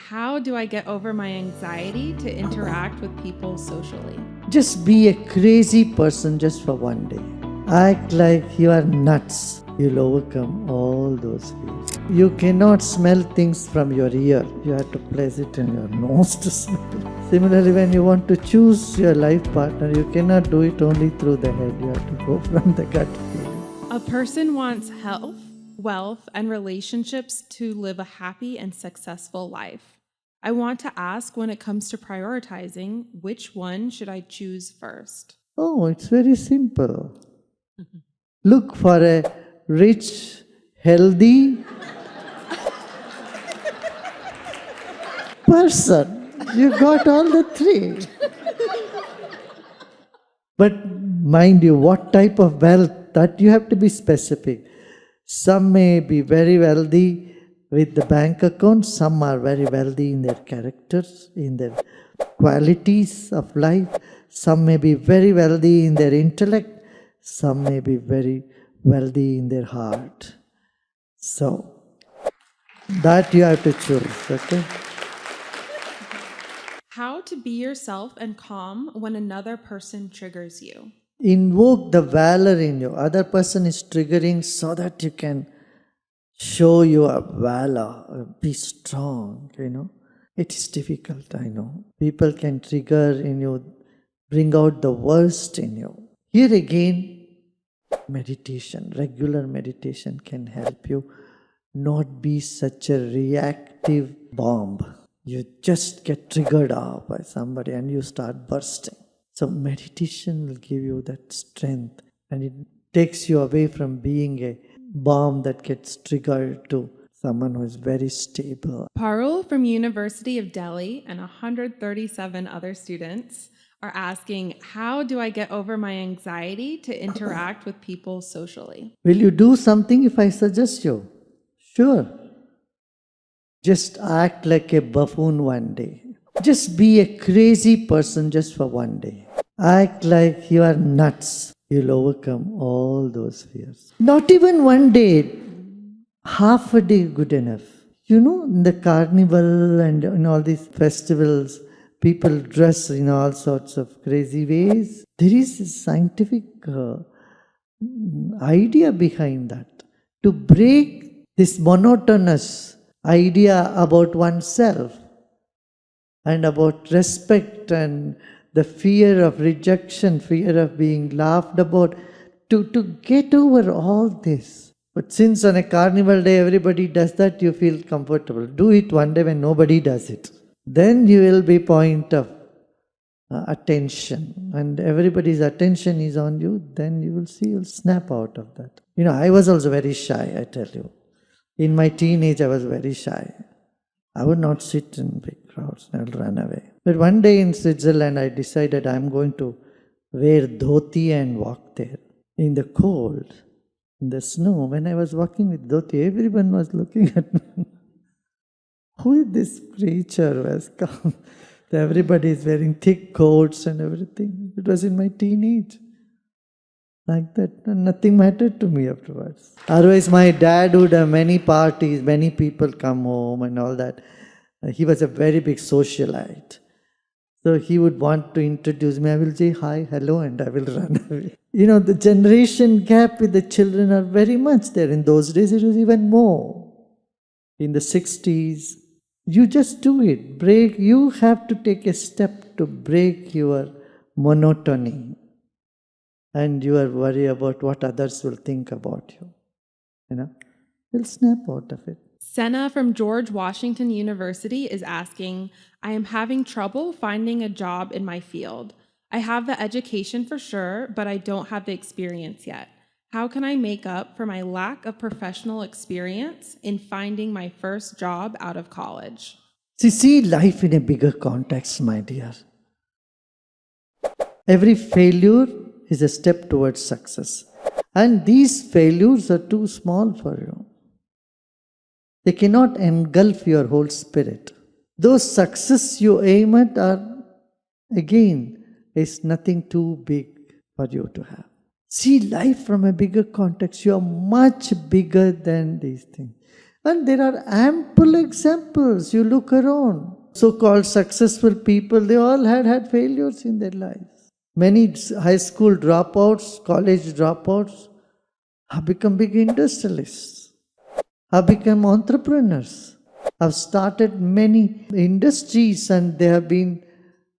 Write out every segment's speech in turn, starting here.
how do I get over my anxiety to interact with people socially? Just be a crazy person just for one day. Act like you are nuts. You'll overcome all those fears. You cannot smell things from your ear. You have to place it in your nose to smell it. Similarly, when you want to choose your life partner, you cannot do it only through the head. You have to go from the gut feeling. A person wants health, wealth, and relationships to live a happy and successful life. I want to ask, when it comes to prioritizing, which one should I choose first? Oh, it's very simple. Look for a rich, healthy person. You got all the three. But mind you, what type of wealth? That you have to be specific. Some may be very wealthy with the bank account. Some are very wealthy in their characters, in their qualities of life. Some may be very wealthy in their intellect. Some may be very wealthy in their heart. So, that you have to choose, okay? How to be yourself and calm when another person triggers you? Invoke the valor in you. Other person is triggering so that you can show your valor. Be strong, It is difficult, I know. People can trigger in you, bring out the worst in you. Here again, meditation, regular meditation can help you not be such a reactive bomb. You just get triggered off by somebody and you start bursting. So meditation will give you that strength, and it takes you away from being a bomb that gets triggered to someone who is very stable. Parul from University of Delhi and 137 other students are asking, how do I get over my anxiety to interact with people socially? Will you do something if I suggest you? Sure. Just act like a buffoon one day. Just be a crazy person just for one day. Act like you are nuts. You'll overcome all those fears. Not even one day, half a day good enough. In the carnival and in all these festivals, people dress in all sorts of crazy ways. There is a scientific idea behind that. To break this monotonous idea about oneself and about respect and the fear of rejection, fear of being laughed about, to get over all this. But since on a carnival day everybody does that, you feel comfortable. Do it one day when nobody does it. Then you will be point of attention, and everybody's attention is on you. Then you will see, you'll snap out of that. I was also very shy, I tell you. In my teenage, I was very shy. I would not sit in big crowds. I would run away. But one day in Switzerland, I decided I'm going to wear dhoti and walk there. In the cold, in the snow, when I was walking with dhoti, everyone was looking at me. Who is this creature who has come? Everybody is wearing thick coats and everything. It was in my teenage. Like that. And nothing mattered to me afterwards. Otherwise, my dad would have many parties, many people come home and all that. He was a very big socialite. So he would want to introduce me. I will say hi, hello, and I will run away. The generation gap with the children are very much there. In those days, it was even more. In the 60s, you just do it. You have to take a step to break your monotony and your worry about what others will think about you. You'll snap out of it. Senna from George Washington University is asking, I am having trouble finding a job in my field. I have the education for sure, but I don't have the experience yet. How can I make up for my lack of professional experience in finding my first job out of college? See life in a bigger context, my dear. Every failure is a step towards success. And these failures are too small for you. They cannot engulf your whole spirit. Those success you aim at are, again, is nothing too big for you to have. See life from a bigger context. You are much bigger than these things. And there are ample examples. You look around. So-called successful people, they all had failures in their lives. Many high school dropouts, college dropouts have become big industrialists, have become entrepreneurs, have started many industries, and they have been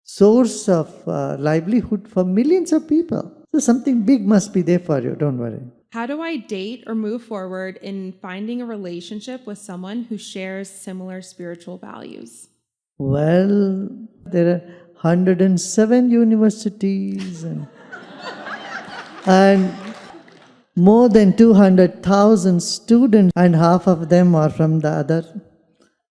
source of livelihood for millions of people. So something big must be there for you, don't worry. How do I date or move forward in finding a relationship with someone who shares similar spiritual values? Well, there are 107 universities and more than 200,000 students, and half of them are from the other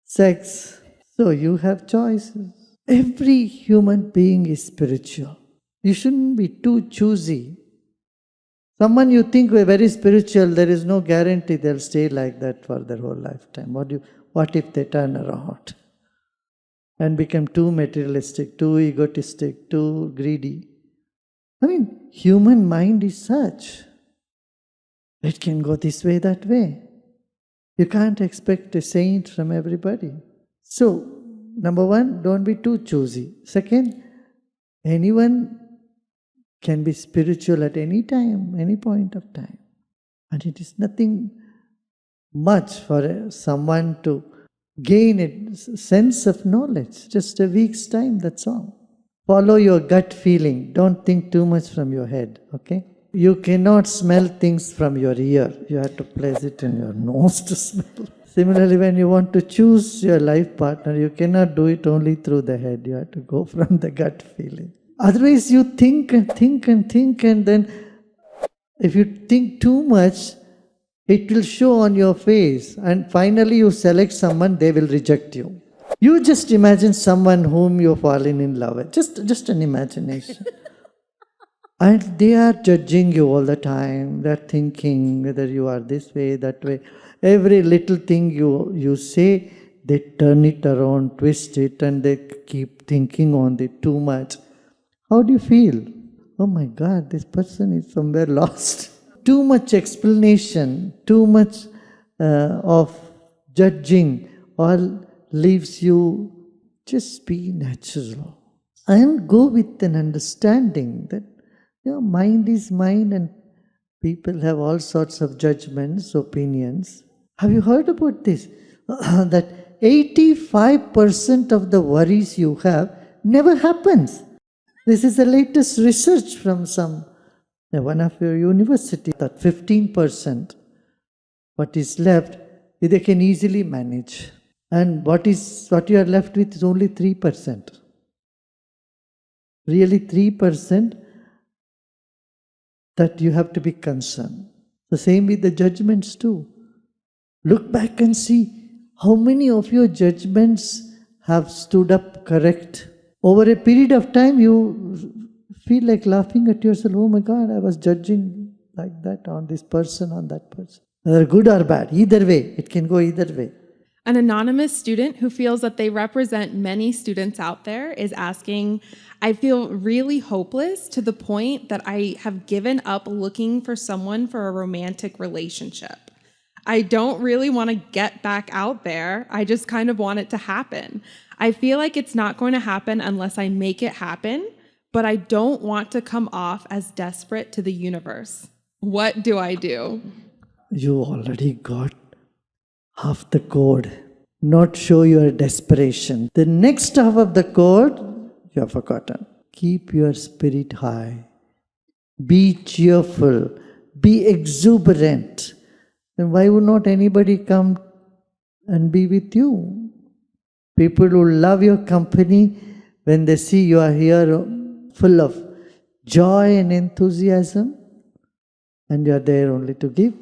sex. So you have choices. Every human being is spiritual. You shouldn't be too choosy. Someone you think were very spiritual, there is no guarantee they'll stay like that for their whole lifetime. What if they turn around and become too materialistic, too egotistic, too greedy? I mean, human mind is such. It can go this way, that way. You can't expect a saint from everybody. So, number one, don't be too choosy. Second, anyone can be spiritual at any time, any point of time. And it is nothing much for someone to gain a sense of knowledge. Just a week's time, that's all. Follow your gut feeling. Don't think too much from your head, okay? You cannot smell things from your ear. You have to place it in your nose to smell. Similarly, when you want to choose your life partner, you cannot do it only through the head. You have to go from the gut feeling. Otherwise, you think and think and think, and then if you think too much, it will show on your face, and finally you select someone, they will reject you. You just imagine someone whom you're falling in love with. Just an imagination. And they are judging you all the time. They're thinking whether you are this way, that way. Every little thing you say, they turn it around, twist it, and they keep thinking on it too much. How do you feel? Oh my God, this person is somewhere lost. Too much explanation, too much of judging, all leaves you. Just be natural and go with an understanding that your mind is mind and people have all sorts of judgments, opinions. Have you heard about this? That 85% of the worries you have never happens. This is the latest research from one of your university, that 15%, what is left, they can easily manage. And what you are left with is only 3%. Really 3% that you have to be concerned. The same with the judgments too. Look back and see how many of your judgments have stood up correct. Over a period of time, you feel like laughing at yourself. Oh my God, I was judging like that on this person, on that person. Whether good or bad, either way, it can go either way. An anonymous student who feels that they represent many students out there is asking, I feel really hopeless to the point that I have given up looking for someone for a romantic relationship. I don't really want to get back out there. I just kind of want it to happen. I feel like it's not going to happen unless I make it happen, but I don't want to come off as desperate to the universe. What do I do? You already got half the code. Not show your desperation. The next half of the code, you have forgotten. Keep your spirit high. Be cheerful. Be exuberant. Then why would not anybody come and be with you? People will love your company when they see you are here full of joy and enthusiasm, and you are there only to give.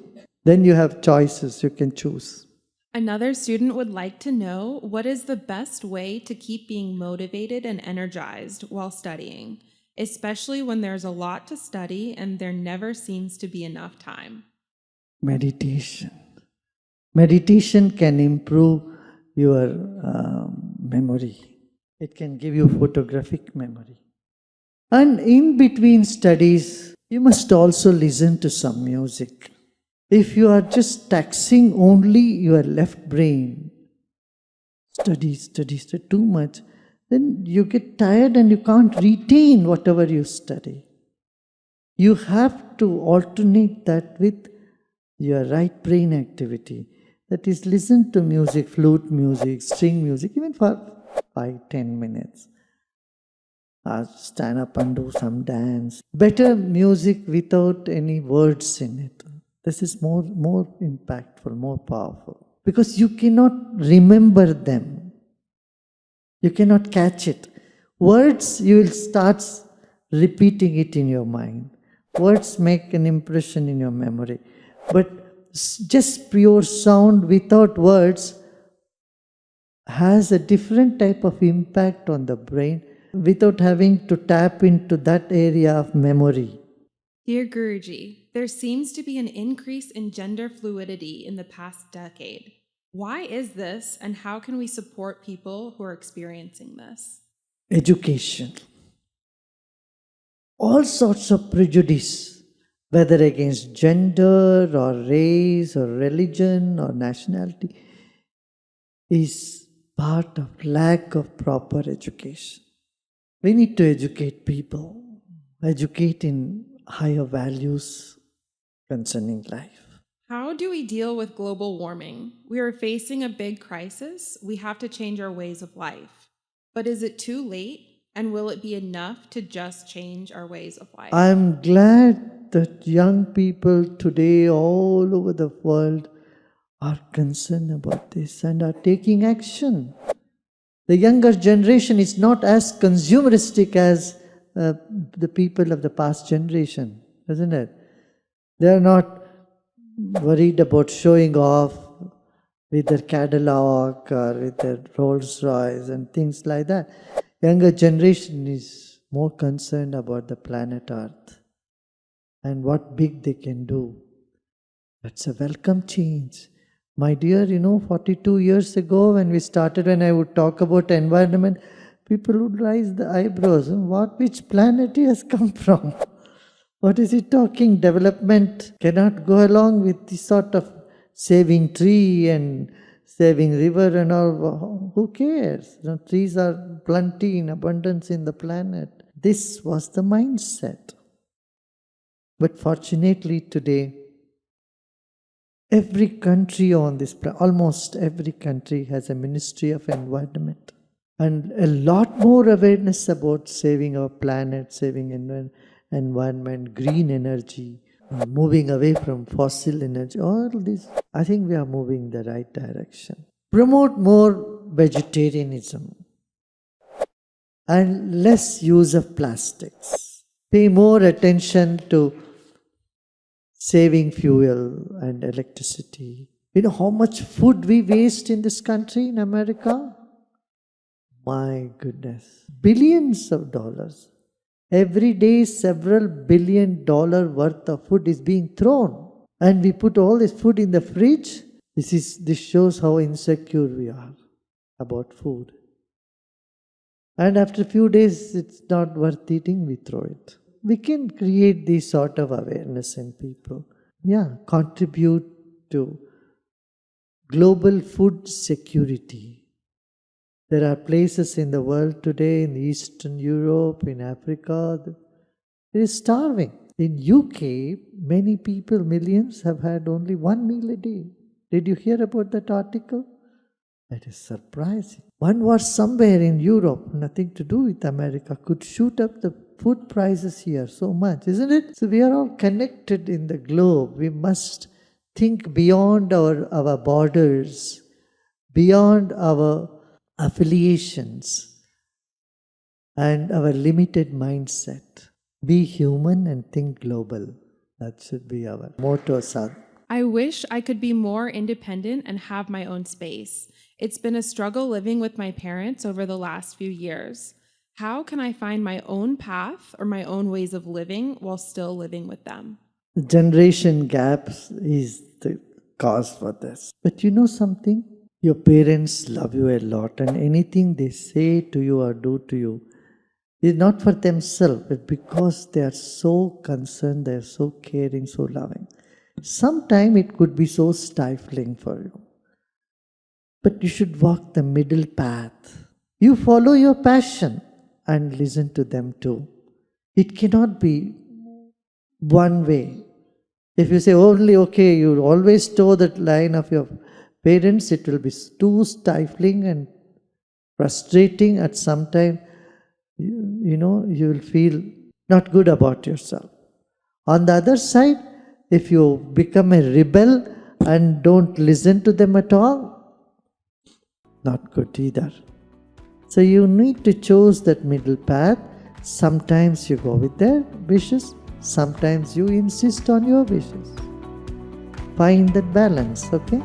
Then you have choices, you can choose. Another student would like to know, what is the best way to keep being motivated and energized while studying, especially when there's a lot to study and there never seems to be enough time? Meditation. Meditation can improve your memory. It can give you photographic memory. And in between studies, you must also listen to some music. If you are just taxing only your left brain, study too much, then you get tired and you can't retain whatever you study. You have to alternate that with your right brain activity. That is, listen to music, flute music, string music, even for 5-10 minutes. Stand up and do some dance. Better music without any words in it. This is more impactful, more powerful. Because you cannot remember them. You cannot catch it. Words, you will start repeating it in your mind. Words make an impression in your memory. But just pure sound without words has a different type of impact on the brain without having to tap into that area of memory. Dear Guruji, there seems to be an increase in gender fluidity in the past decade. Why is this, and how can we support people who are experiencing this? Education. All sorts of prejudice, whether against gender or race or religion or nationality, is part of lack of proper education. We need to educate people, educate in higher values concerning life. How do we deal with global warming? We are facing a big crisis. We have to change our ways of life. But is it too late? And will it be enough to just change our ways of life? I'm glad that young people today all over the world are concerned about this and are taking action. The younger generation is not as consumeristic as the people of the past generation, isn't it? They are not worried about showing off with their Cadillac or with their Rolls Royce and things like that. Younger generation is more concerned about the planet Earth and what big they can do. That's a welcome change. My dear, 42 years ago when I would talk about environment, people would raise the eyebrows. Which planet he has come from? What is he talking? Development cannot go along with this sort of saving tree and saving river and all. Who cares? Trees are plenty in abundance in the planet. This was the mindset. But fortunately today, every country on this planet, almost every country has a Ministry of Environment. And a lot more awareness about saving our planet, saving environment, green energy, moving away from fossil energy, all this. I think we are moving in the right direction. Promote more vegetarianism and less use of plastics. Pay more attention to saving fuel and electricity. You know how much food we waste in this country, in America? My goodness. Billions of dollars. Every day, several $1 billion worth of food is being thrown. And we put all this food in the fridge. This shows how insecure we are about food. And after a few days, it's not worth eating, we throw it. We can create this sort of awareness in people. Contribute to global food security. There are places in the world today, in Eastern Europe, in Africa, it is starving. In UK, many people, millions, have had only one meal a day. Did you hear about that article? That is surprising. One war somewhere in Europe, nothing to do with America, could shoot up the food prices here so much, isn't it? So we are all connected in the globe. We must think beyond our borders, beyond our affiliations and our limited mindset. Be human and think global. That should be our motto, Sadh. I wish I could be more independent and have my own space. It's been a struggle living with my parents over the last few years. How can I find my own path or my own ways of living while still living with them? The generation gaps is the cause for this. But you know something? Your parents love you a lot, and anything they say to you or do to you is not for themselves, but because they are so concerned, they are so caring, so loving. Sometimes it could be so stifling for you. But you should walk the middle path. You follow your passion and listen to them too. It cannot be one way. If you say only, okay, you always toe the line of your parents, it will be too stifling and frustrating. At some time, you will feel not good about yourself. On the other side, if you become a rebel and don't listen to them at all, not good either. So you need to choose that middle path. Sometimes you go with their wishes, sometimes you insist on your wishes. Find that balance, okay?